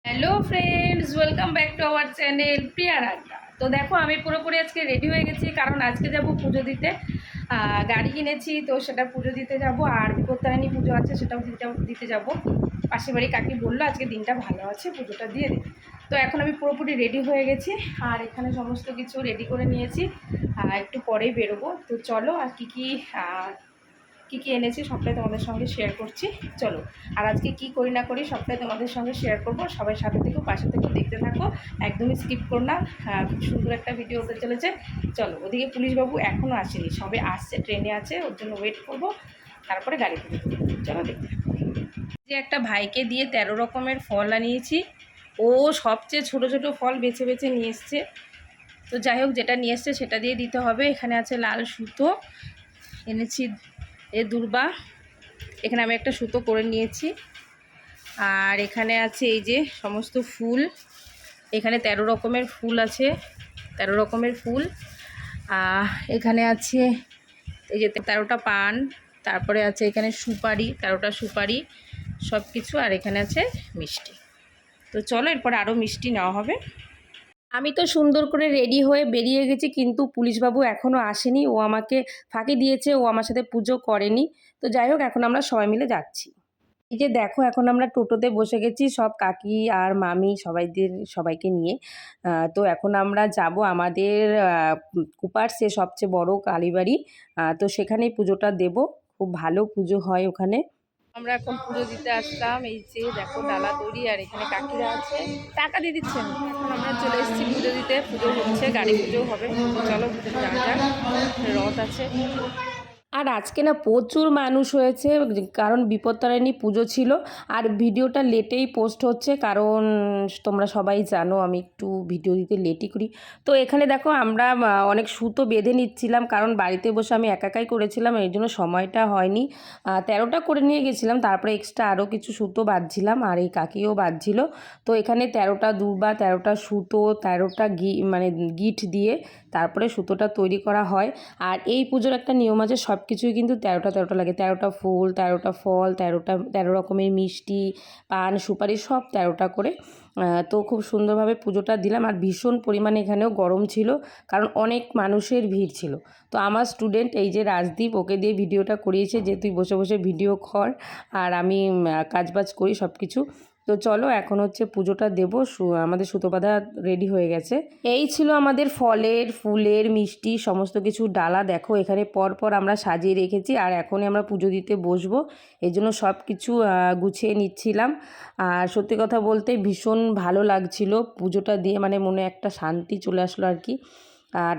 Hello friends, welcome back to our channel প্রিয়ার আড্ডা। তো দেখো, আমি পুরোপুরি আজকে রেডি হয়ে গেছি, কারণ আজকে যাব পুজো দিতে। গাড়ি কিনেছি, তো সেটা পুজো দিতে যাব। আর বিপত্তারিণী পুজো আছে, সেটাও দিতে যাব। পাশের বাড়ি কাকি বললো আজকে দিনটা ভালো আছে, পুজোটা দিয়ে দিই। তো এখন আমি পুরোপুরি রেডি হয়ে গেছি, আর এখানে সমস্ত কিছু রেডি করে নিয়েছি। একটু পরেই বেরোবো। তো চলো, আর কী কী এনেছি সবটাই তোমাদের সঙ্গে শেয়ার করছি। চলো, আর আজকে কি করি না করি সবটাই তোমাদের সঙ্গে শেয়ার করবো। সবাই সাথে থেকেও পাশে থেকেও দেখতে থাকো, একদমই স্কিপ করো না। খুব সুন্দর একটা ভিডিও হতে চলেছে। চলো, ওদিকে পুলিশবাবু এখনও আসেনি, সবে আসছে, ট্রেনে আছে, ওর জন্য ওয়েট করবো, তারপরে গাড়ি থেকে। চলো দেখতে থাকো। যে একটা ভাইকে দিয়ে 13 রকমের ফল আনিয়েছি, ও সবচেয়ে ছোট ছোট ফল বেছে বেছে নিয়ে এসছে। তো যাই হোক, যেটা নিয়ে এসছে সেটা দিয়ে দিতে হবে। এখানে আছে লাল সুতো এনেছি, দূর্বা। এখানে আমি একটা সুতো করে নিয়েছি। আর এখানে আছে এই যে সমস্ত ফুল, এখানে 13 রকমের ফুল আছে, 13 রকমের ফুল। এখানে আছে এই যে 13টা পান, তারপরে আছে এখানে সুপারি, 13টা সুপারি, সব কিছু। আর এখানে আছে মিষ্টি। তো চলো, এরপর আরও মিষ্টি নেওয়া হবে। আমি তো সুন্দর করে রেডি হয়ে বেরিয়ে গেছি, কিন্তু পুলিশবাবু এখনও আসেনি। ও আমাকে ফাঁকি দিয়েছে, ও আমার সাথে পুজো করেনি। তো যাই হোক, এখন আমরা সবাই মিলে যাচ্ছি। এই যে দেখো, এখন আমরা টোটোতে বসে গেছি, সব কাকি আর মামি সবাইকে নিয়ে। তো এখন আমরা যাব আমাদের কুপারসে সবচেয়ে বড় কালীবাড়ি। তো সেখানেই পুজোটা দেব। খুব ভালো পুজো হয় ওখানে। আমরা এখন পুজো দিতে আসলাম। এই যে দেখো, ডালা তৈরি, আর এখানে কাকিরা আছে, টাকা দিয়ে দিচ্ছেন। এখন আমরা চলে এসেছি পুজো দিতে। পুজো হচ্ছে, গাড়ি পুজো হবে। চলো ভিতরে যাওয়া যাক, রথ আছে। আর আজকে না প্রচুর মানুষ হয়েছে, কারণ বিপত্তারিণী পুজো ছিল। আর ভিডিওটা লেটেই পোস্ট হচ্ছে, কারণ তোমরা সবাই জানো আমি একটু ভিডিও দিতে লেটই করি। তো এখানে দেখো, আমরা অনেক সুতো বেঁধে নিচ্ছিলাম, কারণ বাড়িতে বসে আমি একাই করেছিলাম, এই জন্য সময়টা হয়নি। 13টা করে নিয়ে গেছিলাম, তারপরে এক্সট্রা আরও কিছু সুতো বাঁধছিলাম, আর এই কাকিও বাঁধছিল। তো এখানে 13টা দুর্বা, 13টা সুতো, 13টা গিট দিয়ে তারপরে সুতোটা তৈরি করা হয়। আর এই পুজোর একটা নিয়ম আছে, সব কিছুই কিন্তু 13টা লাগে। 13টা ফুল, 13টা ফল, 13 রকমের মিষ্টি, পান, সুপারি, সব 13টা করে। তো খুব সুন্দরভাবে পুজোটা দিলাম। আর ভীষণ পরিমাণে এখানেও গরম ছিল, কারণ অনেক মানুষের ভিড় ছিল। তো আমার স্টুডেন্ট এই যে রাজদীপ, ওকে দিয়ে ভিডিওটা করিয়েছে যে তুই বসে বসে ভিডিও কর, আর আমি কাজবাজ করি সব কিছু। তো চলো, এখন হচ্ছে পুজোটা দেবো। আমাদের সুতো বাঁধা রেডি হয়ে গেছে। এই ছিল আমাদের ফলের, ফুলের, মিষ্টি সমস্ত কিছু ডালা। দেখো, এখানে পরপর আমরা সাজিয়ে রেখেছি, আর এখনই আমরা পুজো দিতে বসবো। এই জন্য সব কিছু গুছিয়ে নিচ্ছিলাম। আর সত্যি কথা বলতে ভীষণ ভালো লাগছিল পুজোটা দিয়ে, মানে মনে একটা শান্তি চলে আসলো আর কি। আর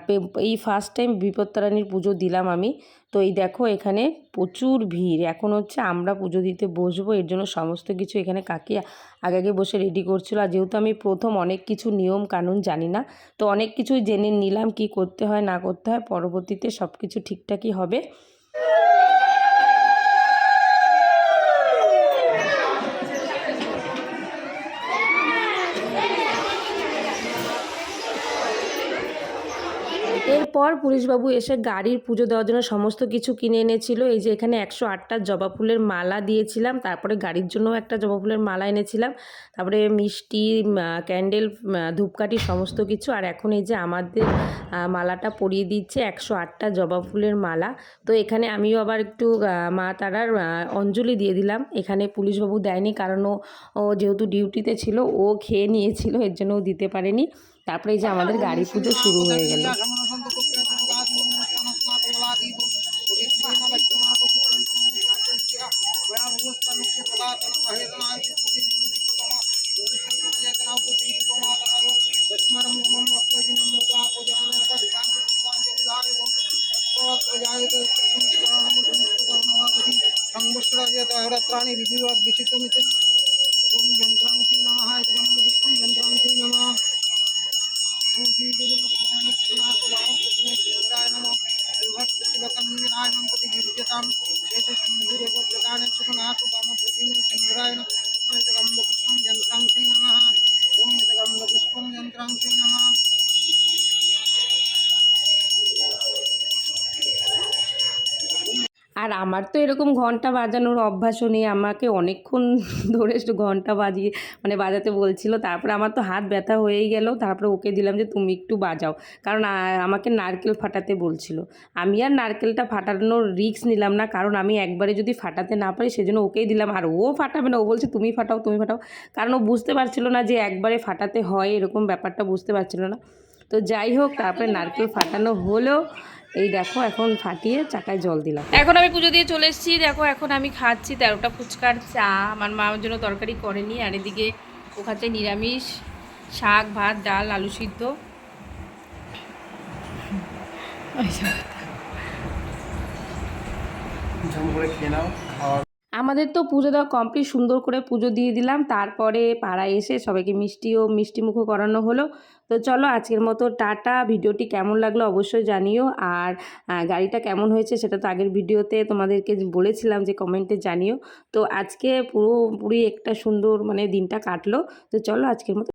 এই ফার্স্ট টাইম বিপত্তারিণীর পুজো দিলাম আমি। তো এই দেখো, এখানে প্রচুর ভিড়। এখন হচ্ছে আমরা পুজো দিতে বসবো, এর জন্য সমস্ত কিছু এখানে কাকি আগে বসে রেডি করছিল। আর যেহেতু আমি প্রথম, অনেক কিছু নিয়ম কানুন জানি না, তো অনেক কিছুই জেনে নিলাম কি করতে হয় না করতে হয়। পরবর্তীতে সব কিছু ঠিকঠাকই হবে। এরপর পুলিশবাবু এসে গাড়ির পুজো দেওয়ার জন্য সমস্ত কিছু কিনে এনেছিল। এই যে এখানে 108টা জবা ফুলের মালা দিয়েছিলাম, তারপরে গাড়ির জন্য একটা জবা ফুলের মালা এনেছিলাম, তারপরে মিষ্টি, ক্যান্ডেল, ধূপকাঠি সমস্ত কিছু। আর এখন এই যে আমাদের মালাটা পরিয়ে দিচ্ছে 108টা জবা ফুলের মালা। তো এখানে আমিও আবার একটু মা তারার অঞ্জলি দিয়ে দিলাম। এখানে পুলিশবাবু দেয়নি, কারণ ও যেহেতু ডিউটিতে ছিল, ও খেয়ে নিয়েছিল, এর জন্য ও দিতে পারেনি। তারপরে এই যে আমাদের গাড়ি পুজো শুরু হয়ে গেল। বিধিবৎ বিচিত ওম যন্ত্রাংশী নমঃ পুষ্পম যন্ত্রাংশী নমঃ আর আর আমার তো এরকম ঘন্টা বাজানোর অভ্যাসও নেই, আমাকে অনেকক্ষণ ধরে ঘন্টা মানে বাজাতে বলছিল। তারপরে আমার তো হাত ব্যথা হয়েই গেল, তারপরে ওকে দিলাম যে তুমি একটু বাজাও, কারণ আমাকে নারকেল ফাটাতে বলছিল। আমি আর নারকেলটা ফাটানোর রিস্ক নিলাম না, কারণ আমি একবারে যদি ফাটাতে না পারি সেজন্য ওকেই দিলাম। আর ও ফাটাবে না, ও বলছে তুমি ফাটাও তুমি ফাটাও, কারণ ও বুঝতে পারছিল না যে একবারে ফাটাতে হয়, এরকম ব্যাপারটা বুঝতে পারছিল না। তো যাই হোক, তারপরে নারকেল ফাটানো হলো। এই দেখো এখন ফাটিয়ে চাকায় জল দিলাম। এখন আমি পুজো দিয়ে চলে এসেছি। দেখো এখন আমি খাচ্ছি 13টা ফুচকার চা। আমার মা আমার জন্য তরকারি করেনি, আর এদিকে ও খাচ্ছে নিরামিষ, শাক ভাত ডাল আলু সিদ্ধ। আমাদের তো পুজো দেওয়া কমপ্লিট, সুন্দর করে পুজো দিয়ে দিলাম। তারপরে পাড়ায় এসে সবাইকে মিষ্টিমুখো করানো হলো। তো চলো আজকের মতো টাটা। ভিডিওটি কেমন লাগলো অবশ্যই জানিও, আর গাড়িটা কেমন হয়েছে সেটা তো আগের ভিডিওতে তোমাদেরকে বলেছিলাম যে কমেন্টে জানিও। তো আজকে পুরোপুরি একটা সুন্দর মানে দিনটা কাটলো। তো চলো আজকের মতো